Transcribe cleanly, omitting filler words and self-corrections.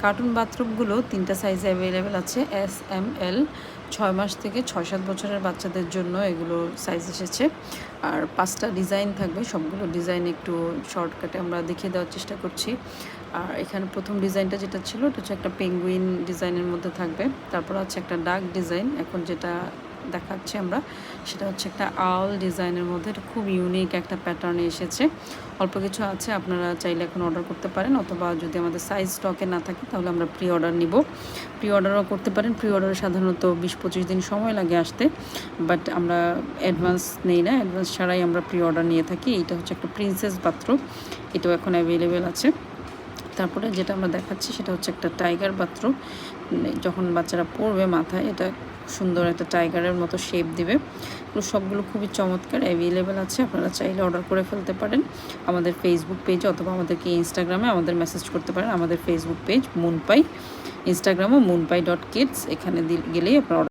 Cartoon বাথরুমগুলো 3টা সাইজে available আছে, এস এম এল। 6 মাস থেকে 6-7 বছরের বাচ্চাদের জন্য এগুলো সাইজ এসেছে। আর 5টা ডিজাইন থাকবে, সবগুলো ডিজাইন একটু শর্টকাটে আমরা দেখিয়ে দেওয়ার চেষ্টা করছি। আর এখানে প্রথম ডিজাইনটা যেটা ছিল এটা হচ্ছে একটা পেঙ্গুইন ডিজাইনের মধ্যে থাকবে। তারপর হচ্ছে একটা ডার্ক ডিজাইন, এখন যেটা দেখাচ্ছি আমরা সেটা হচ্ছে একটা আল ডিজাইনের মধ্যে। এটা খুব ইউনিক একটা প্যাটার্নে এসেছে। অল্প কিছু আছে, আপনারা চাইলে এখন অর্ডার করতে পারেন, অথবা যদি আমাদের সাইজ স্টকে না থাকে তাহলে আমরা প্রি অর্ডার নিব। প্রি অর্ডারও করতে পারেন। প্রি অর্ডারে সাধারণত 20-25 দিন সময় লাগে আসতে, বাট আমরা অ্যাডভান্স নেই না, অ্যাডভান্স ছাড়াই আমরা প্রি অর্ডার নিয়ে থাকি। এটা হচ্ছে একটা প্রিন্সেস বাথরুম, এটাও এখন অ্যাভেলেবেল আছে। তারপরে যেটা আমরা দেখাচ্ছি সেটা হচ্ছে একটা টাইগার বাথরুম। যখন বাচ্চারা পড়বে মাথায়, এটা সুন্দর একটা টাইগারের মতো শেপ দিবে। সবগুলো খুবই চমৎকার, অ্যাভেলেবেল আছে, আপনারা চাইলে অর্ডার করে ফেলতে পারেন আমাদের ফেসবুক পেজে, অথবা আমাদেরকে ইনস্টাগ্রামে আমাদের মেসেজ করতে পারেন। আমাদের ফেসবুক পেজ মুনপাই, ইনস্টাগ্রামও মুনপাই.kids, এখানে গেলেই আপনারা